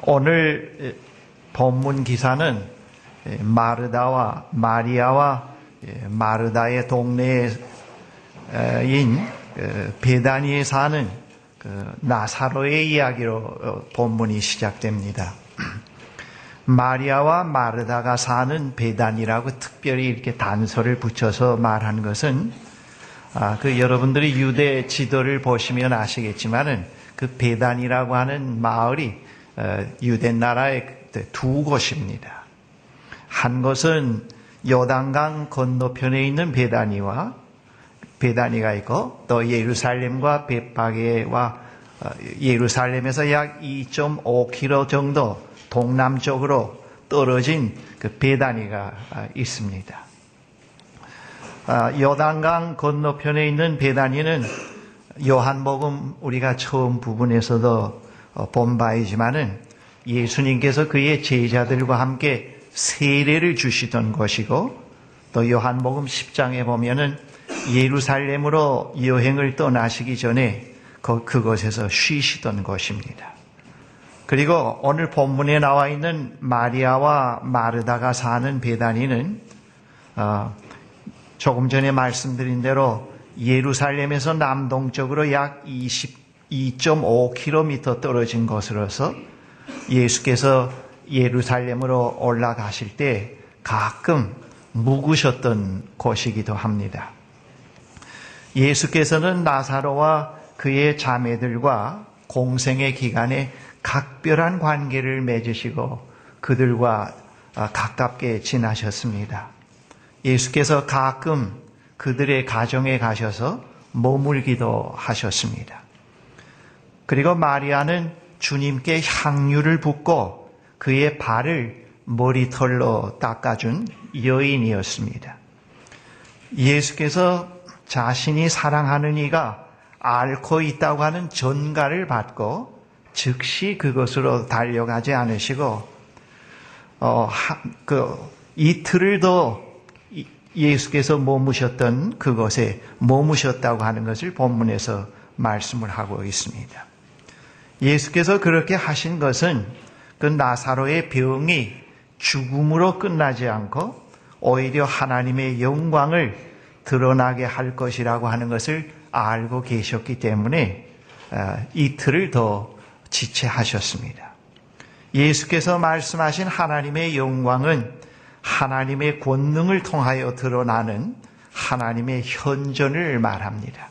오늘 본문 기사는 마르다와 마리아와 마르다의 동네인 베다니에 사는 나사로의 이야기로 본문이 시작됩니다. 마리아와 마르다가 사는 베다니라고 특별히 이렇게 단서를 붙여서 말한 것은 여러분들이 유대 지도를 보시면 아시겠지만은 그 베다니라고 하는 마을이 유대 나라의 두 곳입니다. 한 곳은 요단강 건너편에 있는 베다니가 있고 또 예루살렘과 벳파게와 예루살렘에서 약 2.5km 정도 동남쪽으로 떨어진 그 베다니가 있습니다. 요단강 건너편에 있는 베다니는 요한복음 우리가 처음 부분에서도 본 바이지만은 예수님께서 그의 제자들과 함께 세례를 주시던 곳이고 또 요한복음 10장에 보면은 예루살렘으로 여행을 떠나시기 전에 그곳에서 쉬시던 곳입니다. 그리고 오늘 본문에 나와 있는 마리아와 마르다가 사는 베다니는 조금 전에 말씀드린 대로 예루살렘에서 남동쪽으로 약 2.5km 떨어진 곳으로서 예수께서 예루살렘으로 올라가실 때 가끔 묵으셨던 곳이기도 합니다. 예수께서는 나사로와 그의 자매들과 공생의 기간에 각별한 관계를 맺으시고 그들과 가깝게 지나셨습니다. 예수께서 가끔 그들의 가정에 가셔서 머물기도 하셨습니다. 그리고 마리아는 주님께 향유를 붓고 그의 발을 머리털로 닦아준 여인이었습니다. 예수께서 자신이 사랑하는 이가 앓고 있다고 하는 전가를 받고 즉시 그것으로 달려가지 않으시고 이틀을 더 예수께서 머무셨던 그곳에 머무셨다고 하는 것을 본문에서 말씀을 하고 있습니다. 예수께서 그렇게 하신 것은 그 나사로의 병이 죽음으로 끝나지 않고 오히려 하나님의 영광을 드러나게 할 것이라고 하는 것을 알고 계셨기 때문에 이틀을 더 지체하셨습니다. 예수께서 말씀하신 하나님의 영광은 하나님의 권능을 통하여 드러나는 하나님의 현존을 말합니다.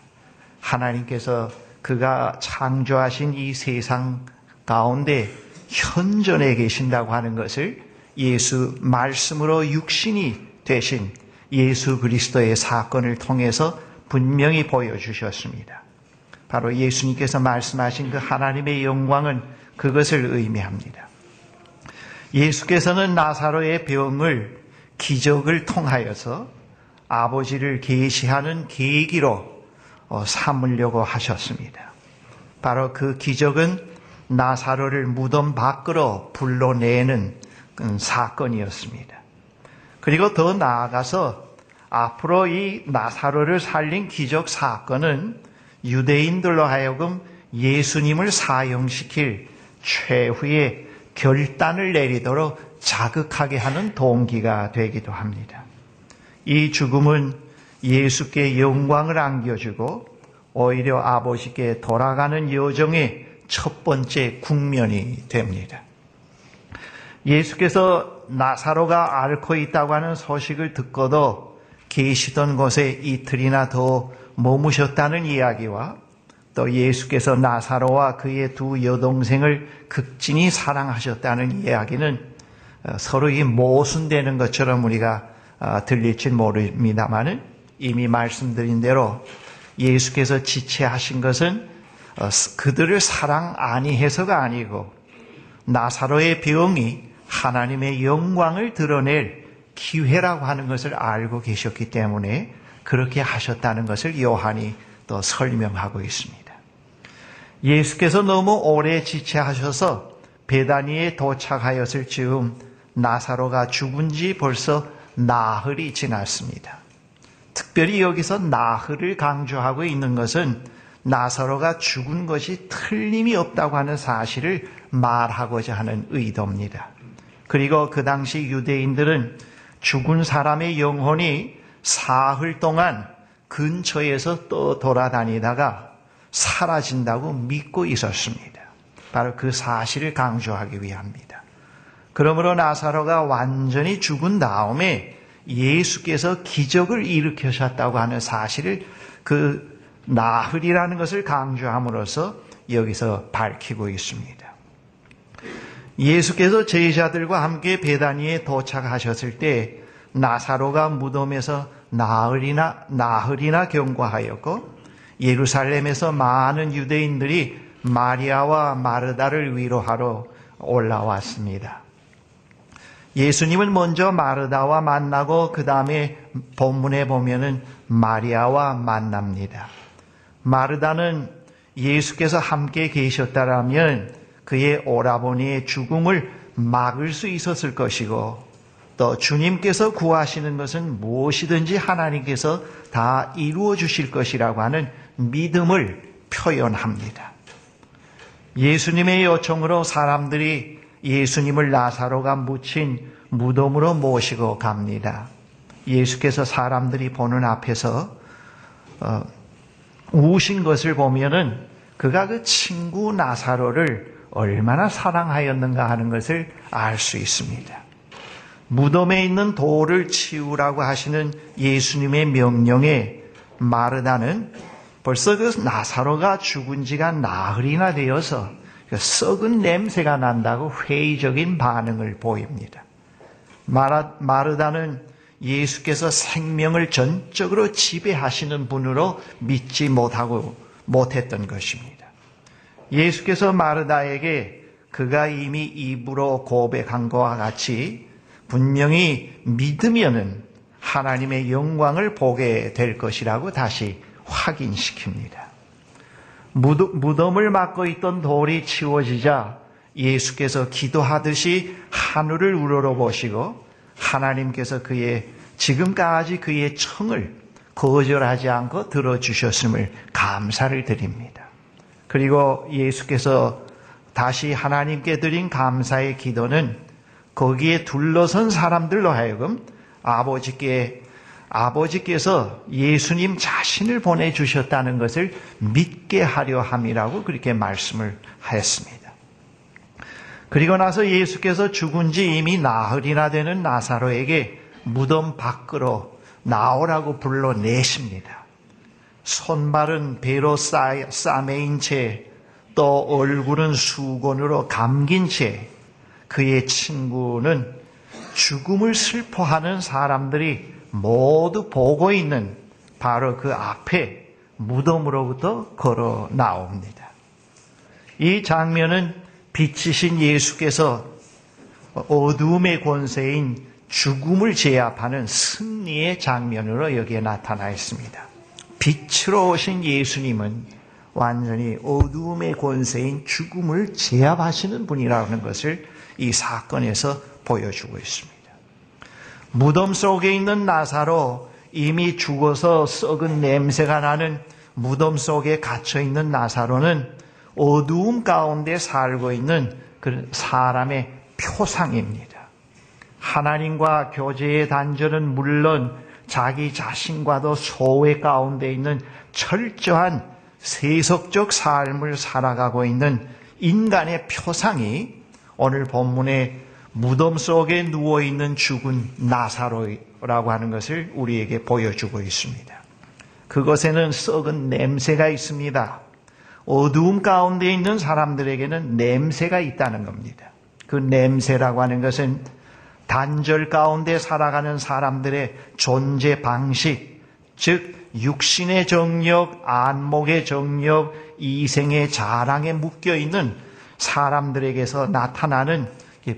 하나님께서 그가 창조하신 이 세상 가운데 현존해 계신다고 하는 것을 예수 말씀으로 육신이 되신 예수 그리스도의 사건을 통해서 분명히 보여주셨습니다. 바로 예수님께서 말씀하신 그 하나님의 영광은 그것을 의미합니다. 예수께서는 나사로의 병을 기적을 통하여서 아버지를 계시하는 계기로 삼으려고 하셨습니다. 바로 그 기적은 나사로를 무덤 밖으로 불러내는 사건이었습니다. 그리고 더 나아가서 앞으로 이 나사로를 살린 기적 사건은 유대인들로 하여금 예수님을 사형시킬 최후의 결단을 내리도록 자극하게 하는 동기가 되기도 합니다. 이 죽음은 예수께 영광을 안겨주고 오히려 아버지께 돌아가는 여정의 첫 번째 국면이 됩니다. 예수께서 나사로가 앓고 있다고 하는 소식을 듣고도 계시던 곳에 이틀이나 더 머무셨다는 이야기와 또 예수께서 나사로와 그의 두 여동생을 극진히 사랑하셨다는 이야기는 서로 모순되는 것처럼 우리가 들릴지 모릅니다만은 이미 말씀드린 대로 예수께서 지체하신 것은 그들을 사랑 아니해서가 아니고 나사로의 병이 하나님의 영광을 드러낼 기회라고 하는 것을 알고 계셨기 때문에 그렇게 하셨다는 것을 요한이 또 설명하고 있습니다. 예수께서 너무 오래 지체하셔서 베다니에 도착하였을 즈음 나사로가 죽은 지 벌써 나흘이 지났습니다. 특별히 여기서 나흘을 강조하고 있는 것은 나사로가 죽은 것이 틀림이 없다고 하는 사실을 말하고자 하는 의도입니다. 그리고 그 당시 유대인들은 죽은 사람의 영혼이 사흘 동안 근처에서 또 돌아다니다가 사라진다고 믿고 있었습니다. 바로 그 사실을 강조하기 위함입니다. 그러므로 나사로가 완전히 죽은 다음에 예수께서 기적을 일으키셨다고 하는 사실을 그 나흘이라는 것을 강조함으로써 여기서 밝히고 있습니다. 예수께서 제자들과 함께 베다니에 도착하셨을 때 나사로가 무덤에서 나흘이나 경과하였고 예루살렘에서 많은 유대인들이 마리아와 마르다를 위로하러 올라왔습니다. 예수님은 먼저 마르다와 만나고 그 다음에 본문에 보면은 마리아와 만납니다. 마르다는 예수께서 함께 계셨다라면 그의 오라버니의 죽음을 막을 수 있었을 것이고 또 주님께서 구하시는 것은 무엇이든지 하나님께서 다 이루어 주실 것이라고 하는 믿음을 표현합니다. 예수님의 요청으로 사람들이 예수님을 나사로가 묻힌 무덤으로 모시고 갑니다. 예수께서 사람들이 보는 앞에서 우신 것을 보면은 그가 그 친구 나사로를 얼마나 사랑하였는가 하는 것을 알 수 있습니다. 무덤에 있는 돌을 치우라고 하시는 예수님의 명령에 마르다는 벌써 그 나사로가 죽은 지가 나흘이나 되어서 썩은 냄새가 난다고 회의적인 반응을 보입니다. 마르다는 예수께서 생명을 전적으로 지배하시는 분으로 믿지 못했던 것입니다. 예수께서 마르다에게 그가 이미 입으로 고백한 것과 같이 분명히 믿으면은 하나님의 영광을 보게 될 것이라고 다시 확인시킵니다. 무덤을 막고 있던 돌이 치워지자 예수께서 기도하듯이 하늘을 우러러보시고 하나님께서 지금까지 그의 청을 거절하지 않고 들어주셨음을 감사를 드립니다. 그리고 예수께서 다시 하나님께 드린 감사의 기도는 거기에 둘러선 사람들로 하여금 아버지께서 예수님 자신을 보내주셨다는 것을 믿게 하려 함이라고 그렇게 말씀을 하였습니다. 그리고 나서 예수께서 죽은 지 이미 나흘이나 되는 나사로에게 무덤 밖으로 나오라고 불러내십니다. 손발은 배로 싸매인 채 또 얼굴은 수건으로 감긴 채 그의 친구는 죽음을 슬퍼하는 사람들이 모두 보고 있는 바로 그 앞에 무덤으로부터 걸어 나옵니다. 이 장면은 빛이신 예수께서 어두움의 권세인 죽음을 제압하는 승리의 장면으로 여기에 나타나 있습니다. 빛으로 오신 예수님은 완전히 어두움의 권세인 죽음을 제압하시는 분이라는 것을 이 사건에서 보여주고 있습니다. 무덤 속에 있는 나사로, 이미 죽어서 썩은 냄새가 나는 무덤 속에 갇혀있는 나사로는 어두움 가운데 살고 있는 그 사람의 표상입니다. 하나님과 교제의 단절은 물론 자기 자신과도 소외 가운데 있는 철저한 세속적 삶을 살아가고 있는 인간의 표상이 오늘 본문에 무덤 속에 누워있는 죽은 나사로라고 하는 것을 우리에게 보여주고 있습니다. 그것에는 썩은 냄새가 있습니다. 어두움 가운데 있는 사람들에게는 냄새가 있다는 겁니다. 그 냄새라고 하는 것은 단절 가운데 살아가는 사람들의 존재 방식, 즉 육신의 정욕, 안목의 정욕, 이생의 자랑에 묶여있는 사람들에게서 나타나는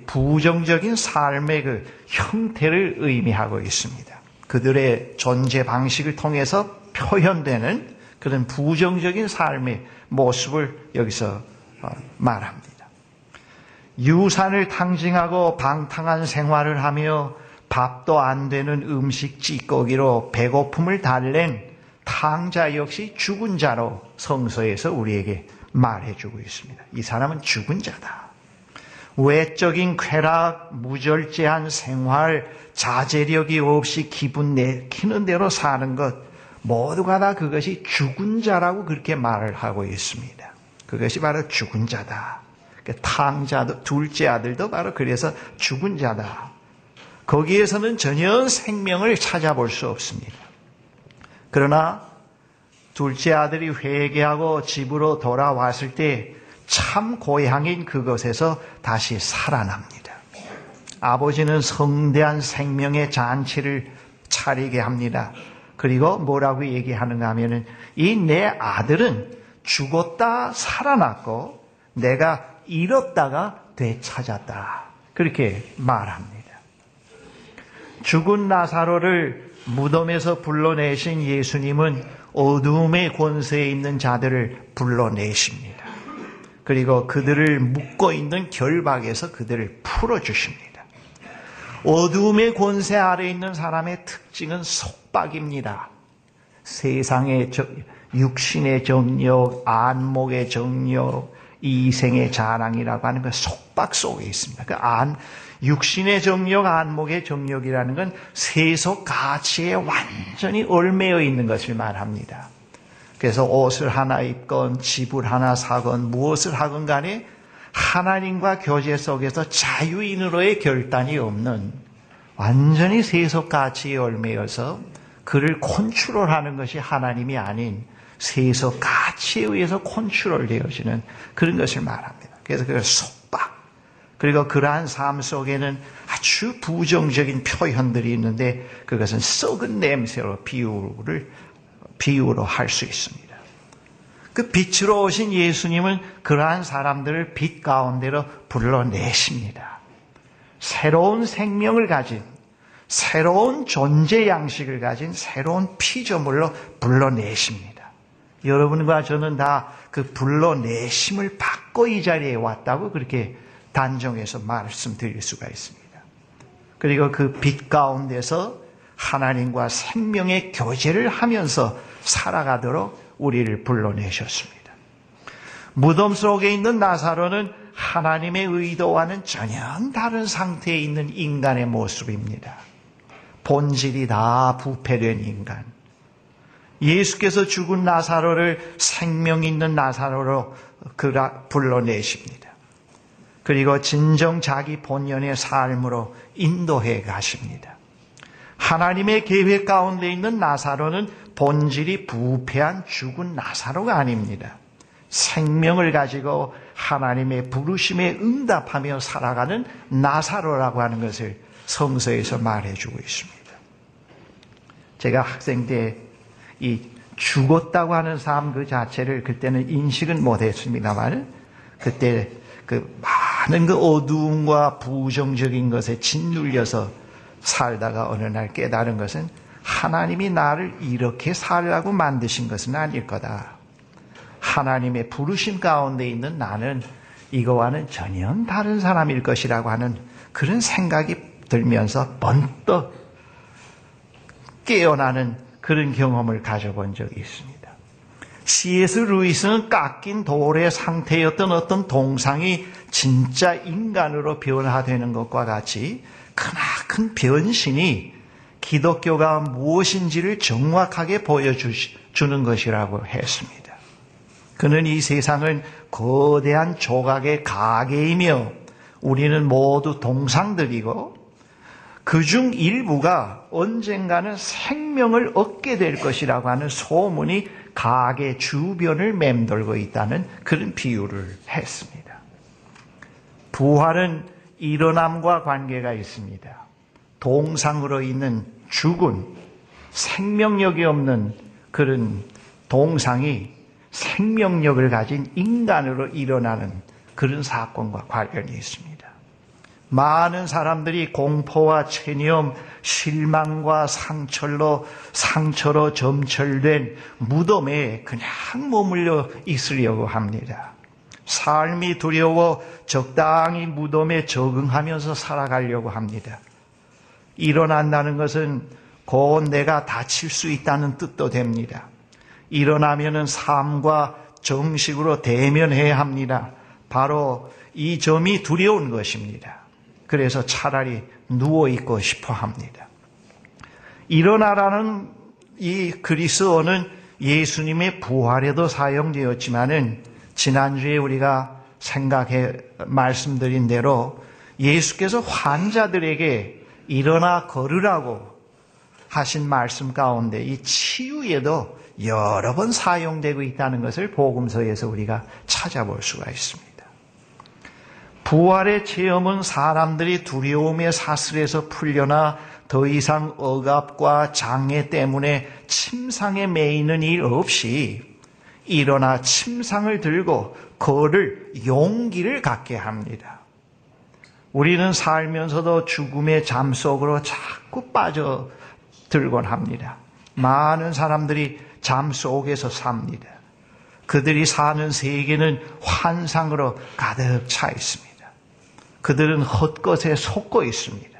부정적인 삶의 그 형태를 의미하고 있습니다. 그들의 존재 방식을 통해서 표현되는 그런 부정적인 삶의 모습을 여기서 말합니다. 유산을 탕징하고 방탕한 생활을 하며 밥도 안 되는 음식 찌꺼기로 배고픔을 달랜 탕자 역시 죽은 자로 성서에서 우리에게 말해주고 있습니다. 이 사람은 죽은 자다. 외적인 쾌락, 무절제한 생활, 자제력이 없이 기분 내키는 대로 사는 것, 모두가 다 그것이 죽은 자라고 그렇게 말을 하고 있습니다. 그것이 바로 죽은 자다. 탕자도, 둘째 아들도 바로 그래서 죽은 자다. 거기에서는 전혀 생명을 찾아볼 수 없습니다. 그러나 둘째 아들이 회개하고 집으로 돌아왔을 때 참 고향인 그것에서 다시 살아납니다. 아버지는 성대한 생명의 잔치를 차리게 합니다. 그리고 뭐라고 얘기하는가 하면은 이 내 아들은 죽었다 살아났고 내가 잃었다가 되찾았다. 그렇게 말합니다. 죽은 나사로를 무덤에서 불러내신 예수님은 어두움의 권세에 있는 자들을 불러내십니다. 그리고 그들을 묶어 있는 결박에서 그들을 풀어주십니다. 어두움의 권세 아래에 있는 사람의 특징은 속박입니다. 세상의 육신의 정욕, 안목의 정욕, 이생의 자랑이라고 하는 그 속박 속에 있습니다. 그 육신의 정욕, 안목의 정욕이라는 건 세속 가치에 완전히 얽매여 있는 것을 말합니다. 그래서 옷을 하나 입건 집을 하나 사건 무엇을 하건 간에 하나님과 교제 속에서 자유인으로의 결단이 없는 완전히 세속 가치에 얽매여서 그를 컨트롤하는 것이 하나님이 아닌 세속 가치에 의해서 컨트롤 되어지는 그런 것을 말합니다. 그래서 그걸 속박. 그리고 그러한 삶 속에는 아주 부정적인 표현들이 있는데 그것은 썩은 냄새로 비유로 할 수 있습니다. 그 빛으로 오신 예수님은 그러한 사람들을 빛 가운데로 불러내십니다. 새로운 생명을 가진, 새로운 존재 양식을 가진 새로운 피조물로 불러내십니다. 여러분과 저는 다 그 불러내심을 받고 이 자리에 왔다고 그렇게 단정해서 말씀드릴 수가 있습니다. 그리고 그 빛 가운데서 하나님과 생명의 교제를 하면서 살아가도록 우리를 불러내셨습니다. 무덤 속에 있는 나사로는 하나님의 의도와는 전혀 다른 상태에 있는 인간의 모습입니다. 본질이 다 부패된 인간. 예수께서 죽은 나사로를 생명 있는 나사로로 불러내십니다. 그리고 진정 자기 본연의 삶으로 인도해 가십니다. 하나님의 계획 가운데 있는 나사로는 본질이 부패한 죽은 나사로가 아닙니다. 생명을 가지고 하나님의 부르심에 응답하며 살아가는 나사로라고 하는 것을 성서에서 말해주고 있습니다. 제가 학생 때 이 죽었다고 하는 삶 그 자체를 그때는 인식은 못했습니다만 그때 그 많은 그 어두움과 부정적인 것에 짓눌려서 살다가 어느 날 깨달은 것은 하나님이 나를 이렇게 살라고 만드신 것은 아닐 거다. 하나님의 부르심 가운데 있는 나는 이거와는 전혀 다른 사람일 것이라고 하는 그런 생각이 들면서 번뜩 깨어나는 그런 경험을 가져본 적이 있습니다. C.S. 루이스는 깎인 돌의 상태였던 어떤 동상이 진짜 인간으로 변화되는 것과 같이 크나큰 변신이 기독교가 무엇인지를 정확하게 보여주는 것이라고 했습니다. 그는 이 세상은 거대한 조각의 가게이며 우리는 모두 동상들이고 그중 일부가 언젠가는 생명을 얻게 될 것이라고 하는 소문이 가게 주변을 맴돌고 있다는 그런 비유를 했습니다. 부활은 일어남과 관계가 있습니다. 동상으로 있는 죽은 생명력이 없는 그런 동상이 생명력을 가진 인간으로 일어나는 그런 사건과 관련이 있습니다. 많은 사람들이 공포와 체념, 실망과 상처로 점철된 무덤에 그냥 머물러 있으려고 합니다. 삶이 두려워 적당히 무덤에 적응하면서 살아가려고 합니다. 일어난다는 것은 곧 내가 다칠 수 있다는 뜻도 됩니다. 일어나면은 삶과 정식으로 대면해야 합니다. 바로 이 점이 두려운 것입니다. 그래서 차라리 누워있고 싶어 합니다. 일어나라는 이 그리스어는 예수님의 부활에도 사용되었지만은 지난주에 우리가 말씀드린 대로 예수께서 환자들에게 일어나 걸으라고 하신 말씀 가운데 이 치유에도 여러 번 사용되고 있다는 것을 복음서에서 우리가 찾아볼 수가 있습니다. 부활의 체험은 사람들이 두려움의 사슬에서 풀려나 더 이상 억압과 장애 때문에 침상에 매이는 일 없이 일어나 침상을 들고 걸을 용기를 갖게 합니다. 우리는 살면서도 죽음의 잠 속으로 자꾸 빠져들곤 합니다. 많은 사람들이 잠 속에서 삽니다. 그들이 사는 세계는 환상으로 가득 차 있습니다. 그들은 헛것에 속고 있습니다.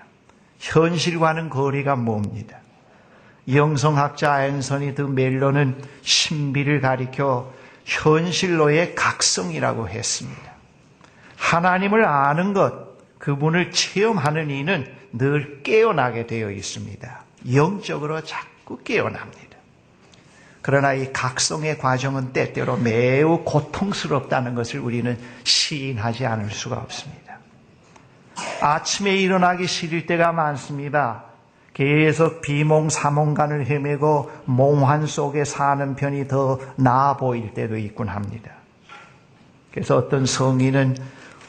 현실과는 거리가 멉니다. 영성학자 앤서니 드 멜론은 신비를 가리켜 현실로의 각성이라고 했습니다. 하나님을 아는 것, 그분을 체험하는 이는 늘 깨어나게 되어 있습니다. 영적으로 자꾸 깨어납니다. 그러나 이 각성의 과정은 때때로 매우 고통스럽다는 것을 우리는 시인하지 않을 수가 없습니다. 아침에 일어나기 싫을 때가 많습니다. 계속 비몽사몽간을 헤매고 몽환 속에 사는 편이 더 나아 보일 때도 있곤 합니다. 그래서 어떤 성인은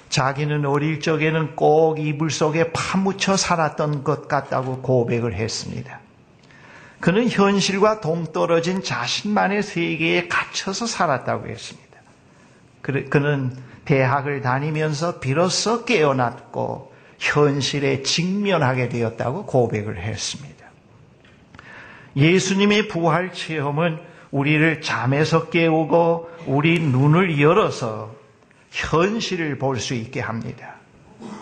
자기는 어릴 적에는 꼭 이불 속에 파묻혀 살았던 것 같다고 고백을 했습니다. 그는 현실과 동떨어진 자신만의 세계에 갇혀서 살았다고 했습니다. 그는 대학을 다니면서 비로소 깨어났고 현실에 직면하게 되었다고 고백을 했습니다. 예수님의 부활 체험은 우리를 잠에서 깨우고 우리 눈을 열어서 현실을 볼 수 있게 합니다.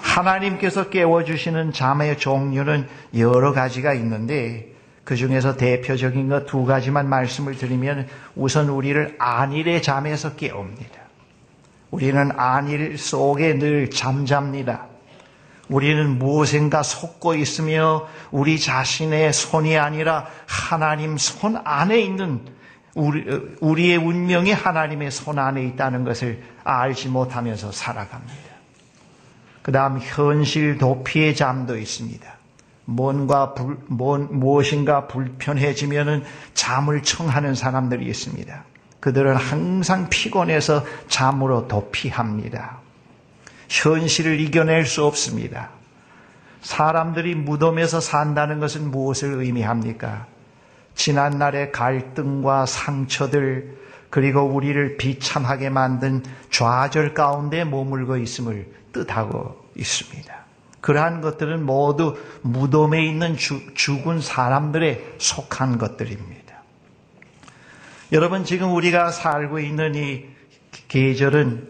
하나님께서 깨워주시는 잠의 종류는 여러 가지가 있는데 그 중에서 대표적인 것 두 가지만 말씀을 드리면 우선 우리를 안일의 잠에서 깨웁니다. 우리는 안일 속에 늘 잠잡니다. 우리는 무엇인가 속고 있으며 우리 자신의 손이 아니라 하나님 손 안에 있는 우리의 운명이 하나님의 손 안에 있다는 것을 알지 못하면서 살아갑니다. 그 다음 현실 도피의 잠도 있습니다. 무엇인가 불편해지면은 잠을 청하는 사람들이 있습니다. 그들은 항상 피곤해서 잠으로 도피합니다. 현실을 이겨낼 수 없습니다. 사람들이 무덤에서 산다는 것은 무엇을 의미합니까? 지난날의 갈등과 상처들 그리고 우리를 비참하게 만든 좌절 가운데 머물고 있음을 뜻하고 있습니다. 그러한 것들은 모두 무덤에 있는 죽은 사람들에 속한 것들입니다. 여러분 지금 우리가 살고 있는 이 계절은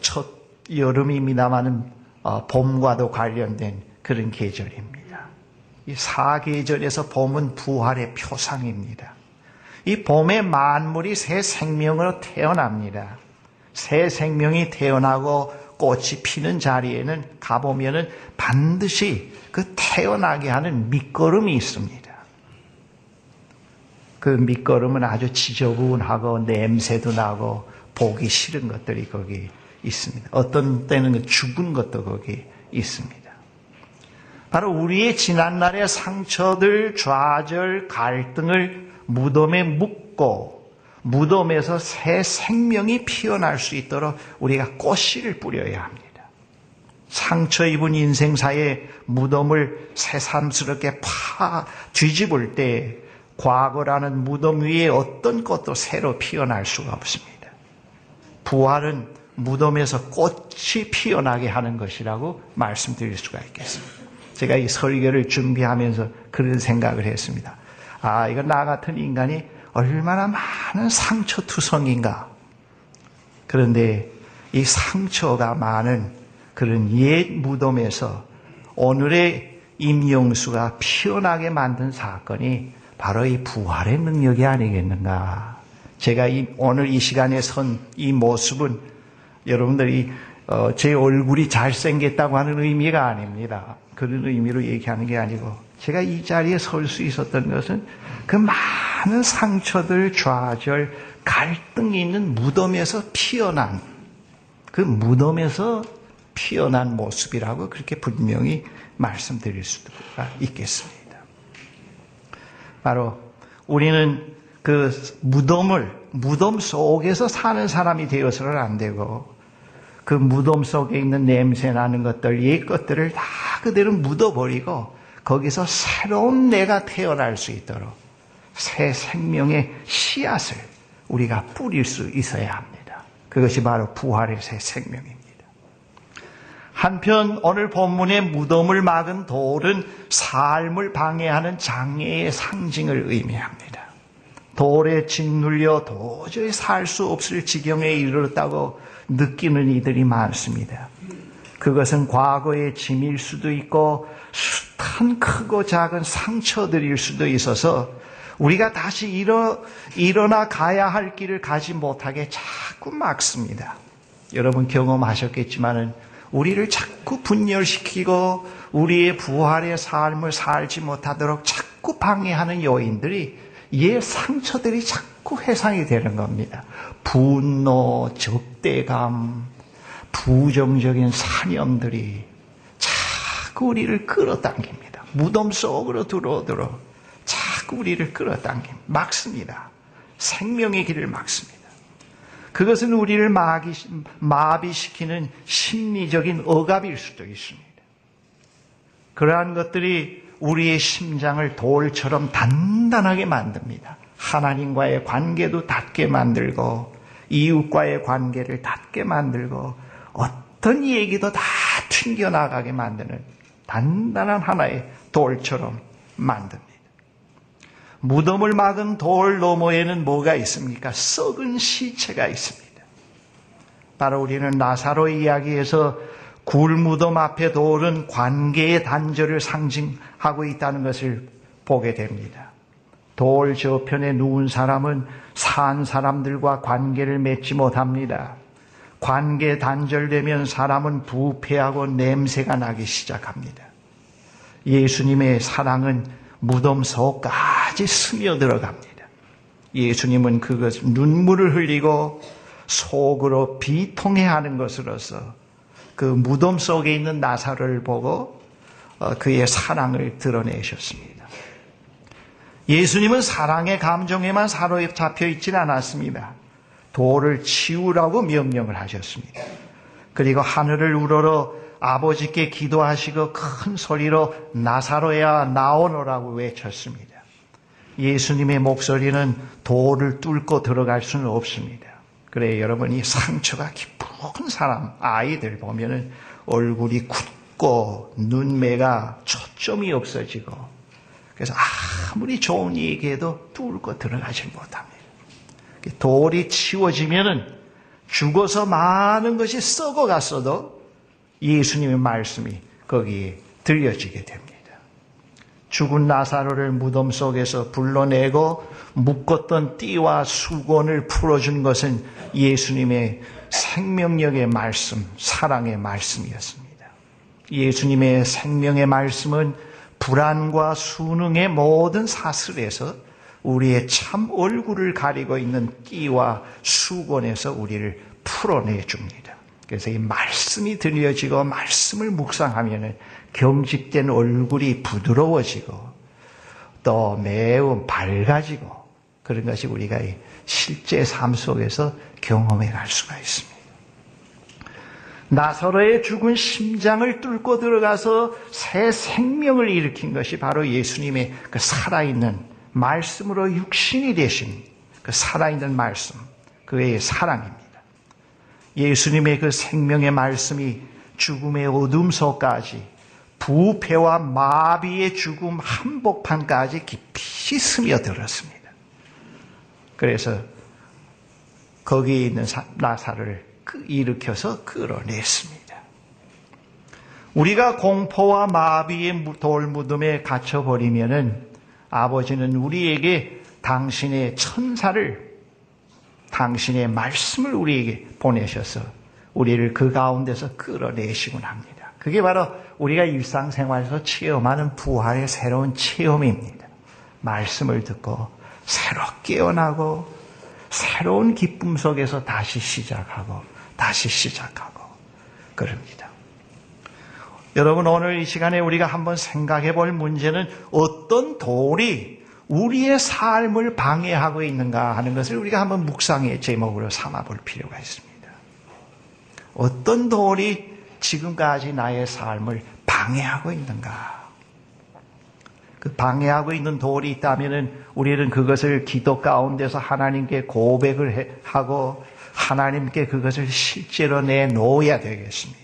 첫 여름입니다마는 봄과도 관련된 그런 계절입니다. 이 사계절에서 봄은 부활의 표상입니다. 이 봄에 만물이 새 생명으로 태어납니다. 새 생명이 태어나고 꽃이 피는 자리에는 가보면은 반드시 그 태어나게 하는 밑거름이 있습니다. 그 밑거름은 아주 지저분하고 냄새도 나고 보기 싫은 것들이 거기 있습니다. 어떤 때는 죽은 것도 거기 있습니다. 바로 우리의 지난날의 상처들, 좌절, 갈등을 무덤에 묻고 무덤에서 새 생명이 피어날 수 있도록 우리가 꽃씨를 뿌려야 합니다. 상처 입은 인생사의 무덤을 새삼스럽게 뒤집을 때 과거라는 무덤 위에 어떤 꽃도 새로 피어날 수가 없습니다. 부활은 무덤에서 꽃이 피어나게 하는 것이라고 말씀드릴 수가 있겠습니다. 제가 이 설교를 준비하면서 그런 생각을 했습니다. 이거 나 같은 인간이 얼마나 많은 상처투성인가. 그런데 이 상처가 많은 그런 옛 무덤에서 오늘의 임영수가 피어나게 만든 사건이 바로 이 부활의 능력이 아니겠는가. 제가 오늘 이 시간에 선 이 모습은 여러분들이 제 얼굴이 잘생겼다고 하는 의미가 아닙니다. 그런 의미로 얘기하는 게 아니고, 제가 이 자리에 설 수 있었던 것은 그 많은 상처들, 좌절, 갈등이 있는 무덤에서 피어난, 그 무덤에서 피어난 모습이라고 그렇게 분명히 말씀드릴 수가 있겠습니다. 바로 우리는 그 무덤 속에서 사는 사람이 되어서는 안 되고, 그 무덤 속에 있는 냄새 나는 것들, 옛 것들을 다 그대로 묻어버리고 거기서 새로운 내가 태어날 수 있도록 새 생명의 씨앗을 우리가 뿌릴 수 있어야 합니다. 그것이 바로 부활의 새 생명입니다. 한편 오늘 본문의 무덤을 막은 돌은 삶을 방해하는 장애의 상징을 의미합니다. 돌에 짓눌려 도저히 살 수 없을 지경에 이르렀다고 느끼는 이들이 많습니다. 그것은 과거의 짐일 수도 있고 숱한 크고 작은 상처들일 수도 있어서 우리가 다시 일어나 가야 할 길을 가지 못하게 자꾸 막습니다. 여러분 경험하셨겠지만은 우리를 자꾸 분열시키고 우리의 부활의 삶을 살지 못하도록 자꾸 방해하는 요인들이, 옛 상처들이 자꾸 회상이 되는 겁니다. 분노, 적대감, 부정적인 사념들이 자꾸 우리를 끌어당깁니다. 무덤 속으로 들어오도록 자꾸 우리를 끌어당깁니다. 막습니다. 생명의 길을 막습니다. 그것은 우리를 마비시키는 심리적인 억압일 수도 있습니다. 그러한 것들이 우리의 심장을 돌처럼 단단하게 만듭니다. 하나님과의 관계도 닿게 만들고 이웃과의 관계를 닿게 만들고 어떤 얘기도 다 튕겨나가게 만드는 단단한 하나의 돌처럼 만듭니다. 무덤을 막은 돌 너머에는 뭐가 있습니까? 썩은 시체가 있습니다. 바로 우리는 나사로의 이야기에서 굴무덤 앞에 돌은 관계의 단절을 상징하고 있다는 것을 보게 됩니다. 돌 저편에 누운 사람은 산 사람들과 관계를 맺지 못합니다. 관계 단절되면 사람은 부패하고 냄새가 나기 시작합니다. 예수님의 사랑은 무덤 속까지 스며들어갑니다. 예수님은 그것 눈물을 흘리고 속으로 비통해하는 것으로서 그 무덤 속에 있는 나사로를 보고 그의 사랑을 드러내셨습니다. 예수님은 사랑의 감정에만 사로잡혀 있지는 않았습니다. 돌을 치우라고 명령을 하셨습니다. 그리고 하늘을 우러러 아버지께 기도하시고 큰 소리로 나사로야 나오너라고 외쳤습니다. 예수님의 목소리는 돌을 뚫고 들어갈 수는 없습니다. 그래 여러분, 이 상처가 깊은 사람, 아이들 보면은 얼굴이 굳고 눈매가 초점이 없어지고, 그래서 아무리 좋은 얘기해도 뚫고 들어가지 못합니다. 돌이 치워지면은 죽어서 많은 것이 썩어갔어도 예수님의 말씀이 거기에 들려지게 됩니다. 죽은 나사로를 무덤 속에서 불러내고 묶었던 띠와 수건을 풀어준 것은 예수님의 생명력의 말씀, 사랑의 말씀이었습니다. 예수님의 생명의 말씀은 불안과 수능의 모든 사슬에서 우리의 참 얼굴을 가리고 있는 띠와 수건에서 우리를 풀어내줍니다. 그래서 이 말씀이 들려지고 말씀을 묵상하면 경직된 얼굴이 부드러워지고 또 매우 밝아지고, 그런 것이 우리가 실제 삶 속에서 경험해 갈 수가 있습니다. 나사로의 죽은 심장을 뚫고 들어가서 새 생명을 일으킨 것이 바로 예수님의 그 살아있는 말씀으로 육신이 되신 그 살아있는 말씀, 그의 사랑입니다. 예수님의 그 생명의 말씀이 죽음의 어둠 속까지, 부패와 마비의 죽음 한복판까지 깊이 스며들었습니다. 그래서 거기에 있는 나사로를 일으켜서 끌어냈습니다. 우리가 공포와 마비의 돌무덤에 갇혀버리면은 아버지는 우리에게 당신의 천사를, 당신의 말씀을 우리에게 보내셔서 우리를 그 가운데서 끌어내시곤 합니다. 그게 바로 우리가 일상생활에서 체험하는 부활의 새로운 체험입니다. 말씀을 듣고 새로 깨어나고 새로운 기쁨 속에서 다시 시작하고 그럽니다. 여러분, 오늘 이 시간에 우리가 한번 생각해 볼 문제는 어떤 돌이 우리의 삶을 방해하고 있는가 하는 것을 우리가 한번 묵상의 제목으로 삼아 볼 필요가 있습니다. 어떤 돌이 지금까지 나의 삶을 방해하고 있는가? 그 방해하고 있는 돌이 있다면 우리는 그것을 기도 가운데서 하나님께 고백을 하고 하나님께 그것을 실제로 내놓아야 되겠습니다.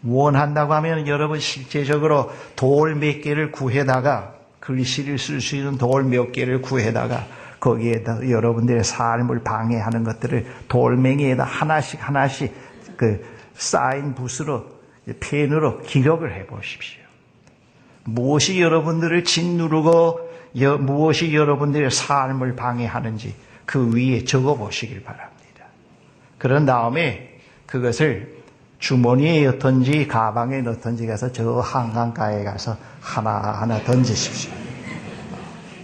원한다고 하면 여러분 실제적으로 돌 몇 개를 구해다가 글씨를 쓸 수 있는 돌 몇 개를 구해다가 거기에다 여러분들의 삶을 방해하는 것들을 돌멩이에다 하나씩 그 쌓인 붓으로 펜으로 기록을 해 보십시오. 무엇이 여러분들을 짓누르고 무엇이 여러분들의 삶을 방해하는지 그 위에 적어 보시길 바랍니다. 그런 다음에 그것을 주머니에 넣든지 가방에 넣든지 가서 저 한강가에 가서 하나하나 던지십시오.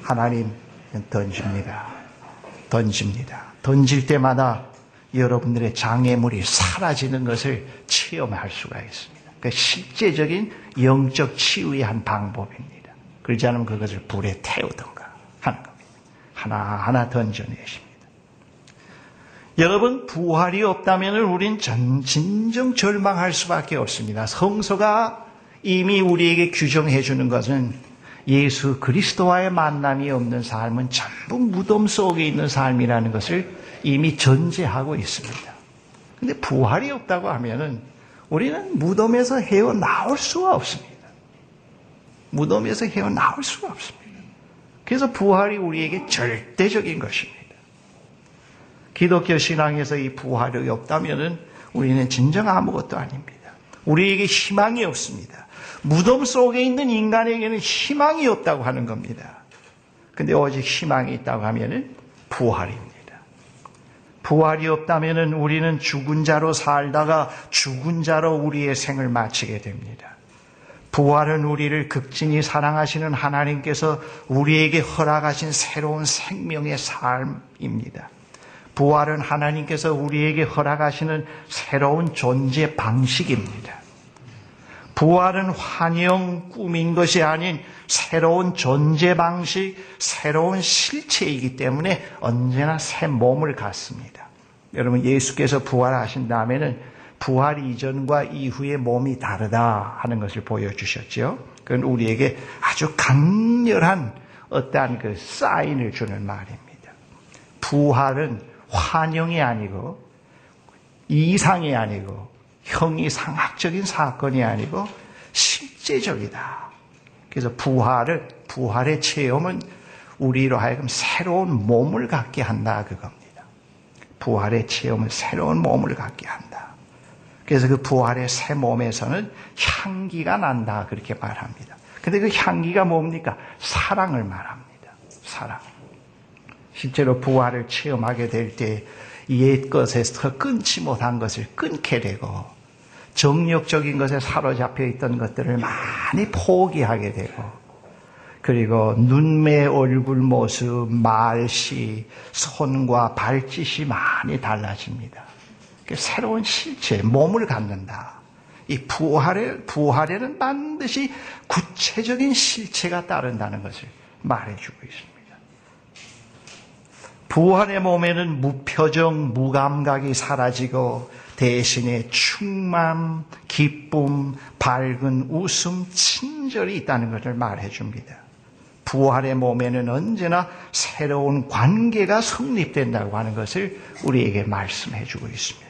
하나님 던집니다. 던질 때마다 여러분들의 장애물이 사라지는 것을 체험할 수가 있습니다. 그 실제적인 영적 치유의 한 방법입니다. 그렇지 않으면 그것을 불에 태우든가 하는 겁니다. 하나하나 던져내십니다. 여러분, 부활이 없다면 우린 진정 절망할 수밖에 없습니다. 성서가 이미 우리에게 규정해 주는 것은 예수 그리스도와의 만남이 없는 삶은 전부 무덤 속에 있는 삶이라는 것을 이미 전제하고 있습니다. 그런데 부활이 없다고 하면은 우리는 무덤에서 헤어나올 수가 없습니다. 무덤에서 헤어나올 수가 없습니다. 그래서 부활이 우리에게 절대적인 것입니다. 기독교 신앙에서 이 부활이 없다면은 우리는 진정 아무것도 아닙니다. 우리에게 희망이 없습니다. 무덤 속에 있는 인간에게는 희망이 없다고 하는 겁니다. 근데 오직 희망이 있다고 하면은 부활입니다. 부활이 없다면은 우리는 죽은 자로 살다가 죽은 자로 우리의 생을 마치게 됩니다. 부활은 우리를 극진히 사랑하시는 하나님께서 우리에게 허락하신 새로운 생명의 삶입니다. 부활은 하나님께서 우리에게 허락하시는 새로운 존재 방식입니다. 부활은 환영, 꿈인 것이 아닌 새로운 존재 방식, 새로운 실체이기 때문에 언제나 새 몸을 갖습니다. 여러분, 예수께서 부활하신 다음에는 부활 이전과 이후의 몸이 다르다 하는 것을 보여주셨죠. 그건 우리에게 아주 강렬한 어떠한 그 사인을 주는 말입니다. 부활은 환영이 아니고 이상이 아니고 형이상학적인 사건이 아니고 실제적이다. 그래서 부활의 체험은 우리로 하여금 새로운 몸을 갖게 한다 그겁니다. 부활의 체험은 새로운 몸을 갖게 한다. 그래서 그 부활의 새 몸에서는 향기가 난다 그렇게 말합니다. 근데 그 향기가 뭡니까? 사랑을 말합니다. 사랑. 실제로 부활을 체험하게 될 때 옛것에서 끊지 못한 것을 끊게 되고 정욕적인 것에 사로잡혀 있던 것들을 많이 포기하게 되고 그리고 눈매, 얼굴 모습, 말씨, 손과 발짓이 많이 달라집니다. 새로운 실체, 몸을 갖는다. 이 부활에는 반드시 구체적인 실체가 따른다는 것을 말해주고 있습니다. 부활의 몸에는 무표정, 무감각이 사라지고 대신에 충만, 기쁨, 밝은 웃음, 친절이 있다는 것을 말해줍니다. 부활의 몸에는 언제나 새로운 관계가 성립된다고 하는 것을 우리에게 말씀해주고 있습니다.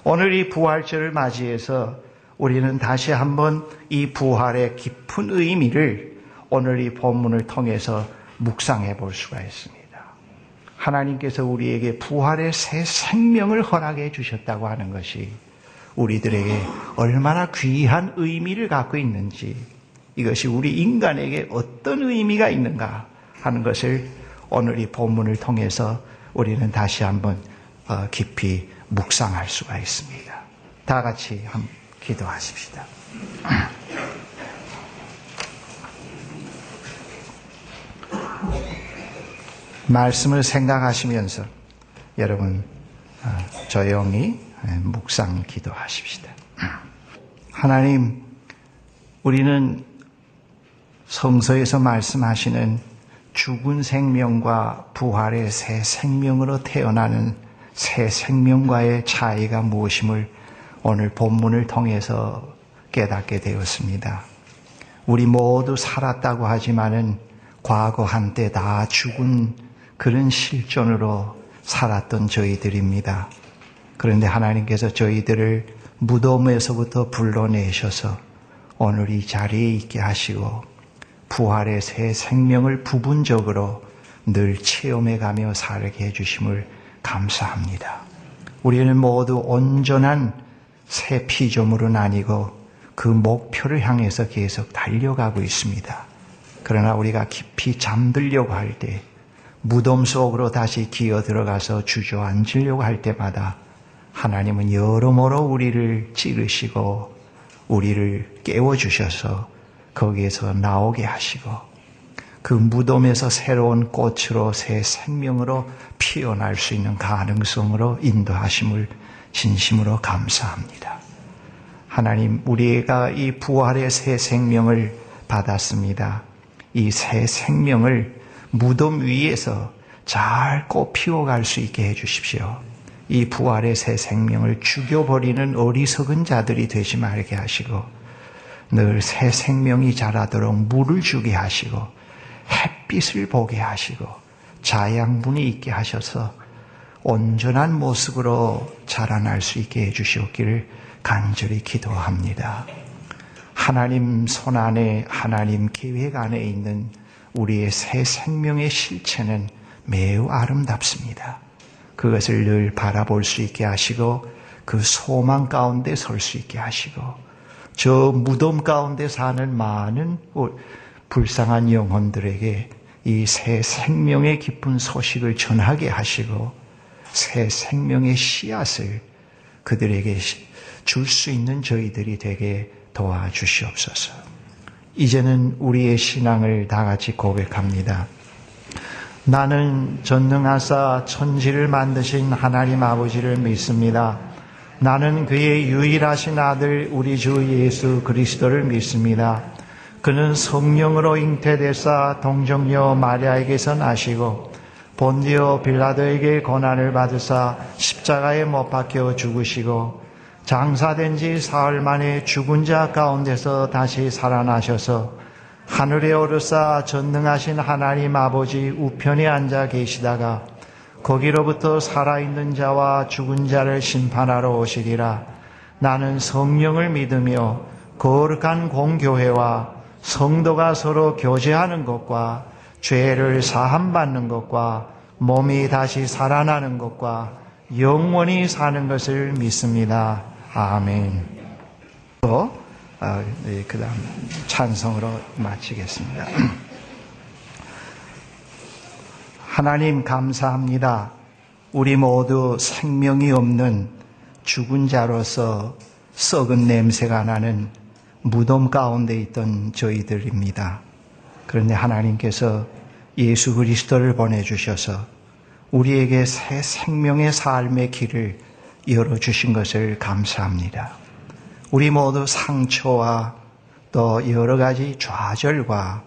오늘 이 부활절을 맞이해서 우리는 다시 한번 이 부활의 깊은 의미를 오늘 이 본문을 통해서 묵상해 볼 수가 있습니다. 하나님께서 우리에게 부활의 새 생명을 허락해 주셨다고 하는 것이 우리들에게 얼마나 귀한 의미를 갖고 있는지 이것이 우리 인간에게 어떤 의미가 있는가 하는 것을 오늘 이 본문을 통해서 우리는 다시 한번 깊이 묵상할 수가 있습니다. 다 같이 한번 기도하십시다. 말씀을 생각하시면서 여러분 조용히 묵상 기도하십시다. 하나님, 우리는 성서에서 말씀하시는 죽은 생명과 부활의 새 생명으로 태어나는 새 생명과의 차이가 무엇임을 오늘 본문을 통해서 깨닫게 되었습니다. 우리 모두 살았다고 하지만은 과거 한때 다 죽은 그런 실존으로 살았던 저희들입니다. 그런데 하나님께서 저희들을 무덤에서부터 불러내셔서 오늘 이 자리에 있게 하시고 부활의 새 생명을 부분적으로 늘 체험해가며 살게 해주심을 감사합니다. 우리는 모두 온전한 새 피조물은 아니고 그 목표를 향해서 계속 달려가고 있습니다. 그러나 우리가 깊이 잠들려고 할 때, 무덤 속으로 다시 기어 들어가서 주저앉으려고 할 때마다 하나님은 여러모로 우리를 찌르시고 우리를 깨워주셔서 거기에서 나오게 하시고 그 무덤에서 새로운 꽃으로 새 생명으로 피어날 수 있는 가능성으로 인도하심을 진심으로 감사합니다. 하나님, 우리가 이 부활의 새 생명을 받았습니다. 이 새 생명을 무덤 위에서 잘 꽃 피워갈 수 있게 해주십시오. 이 부활의 새 생명을 죽여버리는 어리석은 자들이 되지 말게 하시고 늘 새 생명이 자라도록 물을 주게 하시고 햇빛을 보게 하시고 자양분이 있게 하셔서 온전한 모습으로 자라날 수 있게 해주시옵기를 간절히 기도합니다. 하나님 손 안에, 하나님 계획 안에 있는 우리의 새 생명의 실체는 매우 아름답습니다. 그것을 늘 바라볼 수 있게 하시고 그 소망 가운데 설 수 있게 하시고 저 무덤 가운데 사는 많은 불쌍한 영혼들에게 이 새 생명의 기쁜 소식을 전하게 하시고 새 생명의 씨앗을 그들에게 줄 수 있는 저희들이 되게 도와주시옵소서. 이제는 우리의 신앙을 다 같이 고백합니다. 나는 전능하사 천지를 만드신 하나님 아버지를 믿습니다. 나는 그의 유일하신 아들 우리 주 예수 그리스도를 믿습니다. 그는 성령으로 잉태되사 동정녀 마리아에게서 나시고 본디오 빌라도에게 고난을 받으사 십자가에 못 박혀 죽으시고 장사된 지 사흘 만에 죽은 자 가운데서 다시 살아나셔서 하늘에 오르사 전능하신 하나님 아버지 우편에 앉아 계시다가 거기로부터 살아있는 자와 죽은 자를 심판하러 오시리라. 나는 성령을 믿으며 거룩한 공교회와 성도가 서로 교제하는 것과 죄를 사함받는 것과 몸이 다시 살아나는 것과 영원히 사는 것을 믿습니다. 아멘. 그 다음 찬송으로 마치겠습니다. 하나님 감사합니다. 우리 모두 생명이 없는 죽은 자로서 썩은 냄새가 나는 무덤 가운데 있던 저희들입니다. 그런데 하나님께서 예수 그리스도를 보내주셔서 우리에게 새 생명의 삶의 길을 열어주신 것을 감사합니다. 우리 모두 상처와 또 여러 가지 좌절과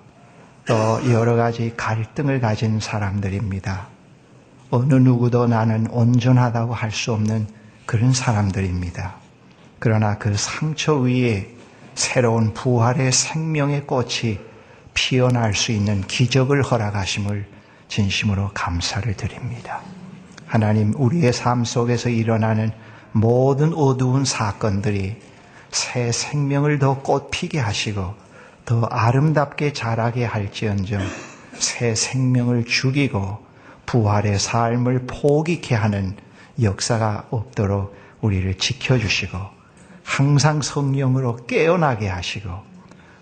또 여러 가지 갈등을 가진 사람들입니다. 어느 누구도 나는 온전하다고 할 수 없는 그런 사람들입니다. 그러나 그 상처 위에 새로운 부활의 생명의 꽃이 피어날 수 있는 기적을 허락하심을 진심으로 감사를 드립니다. 하나님, 우리의 삶 속에서 일어나는 모든 어두운 사건들이 새 생명을 더 꽃피게 하시고 더 아름답게 자라게 할지언정 새 생명을 죽이고 부활의 삶을 포기케 하는 역사가 없도록 우리를 지켜주시고 항상 성령으로 깨어나게 하시고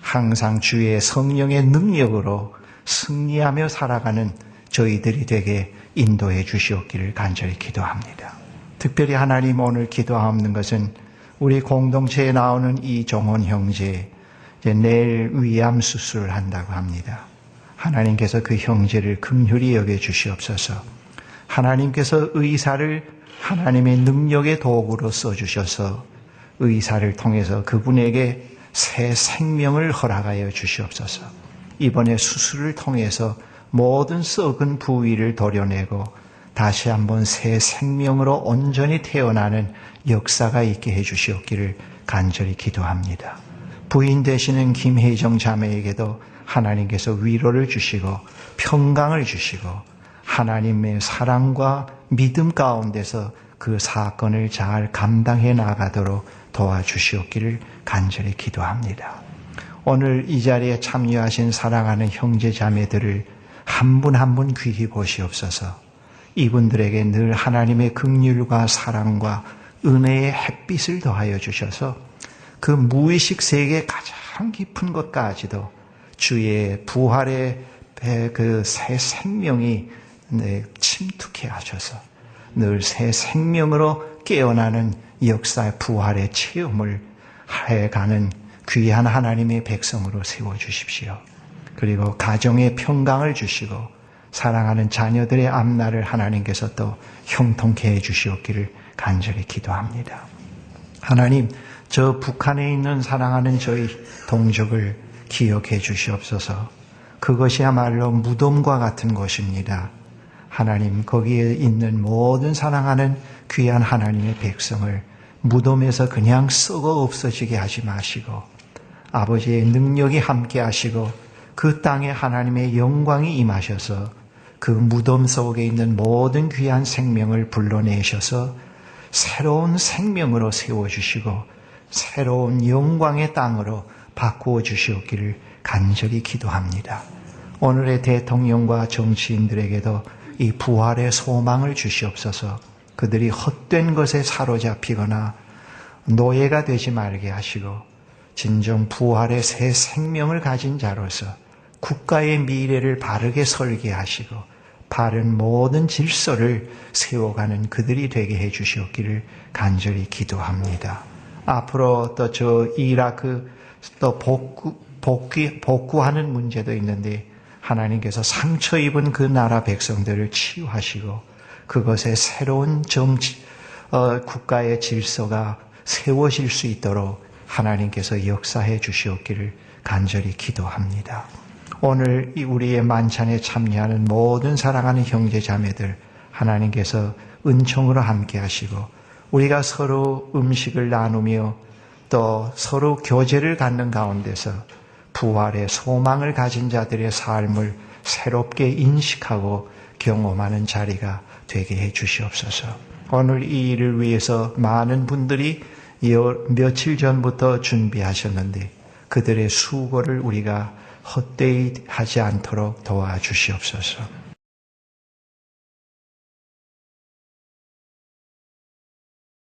항상 주의 성령의 능력으로 승리하며 살아가는 저희들이 되게 인도해 주시옵기를 간절히 기도합니다. 특별히 하나님, 오늘 기도하옵는 것은 우리 공동체에 나오는 이종원 형제, 내일 위암 수술을 한다고 합니다. 하나님께서 그 형제를 긍휼히 여겨 주시옵소서. 하나님께서 의사를 하나님의 능력의 도구로 써주셔서 의사를 통해서 그분에게 새 생명을 허락하여 주시옵소서. 이번에 수술을 통해서 모든 썩은 부위를 도려내고 다시 한번 새 생명으로 온전히 태어나는 역사가 있게 해주시옵기를 간절히 기도합니다. 부인 되시는 김혜정 자매에게도 하나님께서 위로를 주시고 평강을 주시고 하나님의 사랑과 믿음 가운데서 그 사건을 잘 감당해 나가도록 도와주시옵기를 간절히 기도합니다. 오늘 이 자리에 참여하신 사랑하는 형제 자매들을 한 분 한 분 귀히 보시옵소서. 이분들에게 늘 하나님의 긍휼과 사랑과 은혜의 햇빛을 더하여 주셔서 그 무의식 세계 가장 깊은 곳까지도 주의 부활의 그 새 생명이 침투케 하셔서 늘 새 생명으로 깨어나는 역사의 부활의 체험을 해가는 귀한 하나님의 백성으로 세워주십시오. 그리고 가정의 평강을 주시고 사랑하는 자녀들의 앞날을 하나님께서 또 형통케 해주시옵기를 간절히 기도합니다. 하나님, 저 북한에 있는 사랑하는 저희 동족을 기억해 주시옵소서. 그것이야말로 무덤과 같은 곳입니다. 하나님, 거기에 있는 모든 사랑하는 귀한 하나님의 백성을 무덤에서 그냥 썩어 없어지게 하지 마시고 아버지의 능력이 함께 하시고 그 땅에 하나님의 영광이 임하셔서 그 무덤 속에 있는 모든 귀한 생명을 불러내셔서 새로운 생명으로 세워주시고 새로운 영광의 땅으로 바꾸어 주시옵기를 간절히 기도합니다. 오늘의 대통령과 정치인들에게도 이 부활의 소망을 주시옵소서. 그들이 헛된 것에 사로잡히거나 노예가 되지 말게 하시고 진정 부활의 새 생명을 가진 자로서 국가의 미래를 바르게 설계하시고 바른 모든 질서를 세워가는 그들이 되게 해 주시옵기를 간절히 기도합니다. 앞으로 또 저 이라크 또 복구하는 문제도 있는데 하나님께서 상처 입은 그 나라 백성들을 치유하시고 그것에 새로운 국가의 질서가 세워질 수 있도록 하나님께서 역사해 주시옵기를 간절히 기도합니다. 오늘 우리의 만찬에 참여하는 모든 사랑하는 형제 자매들 하나님께서 은총으로 함께 하시고 우리가 서로 음식을 나누며 또 서로 교제를 갖는 가운데서 부활의 소망을 가진 자들의 삶을 새롭게 인식하고 경험하는 자리가 되게 해 주시옵소서. 오늘 이 일을 위해서 많은 분들이 며칠 전부터 준비하셨는데 그들의 수고를 우리가 헛되이 하지 않도록 도와주시옵소서.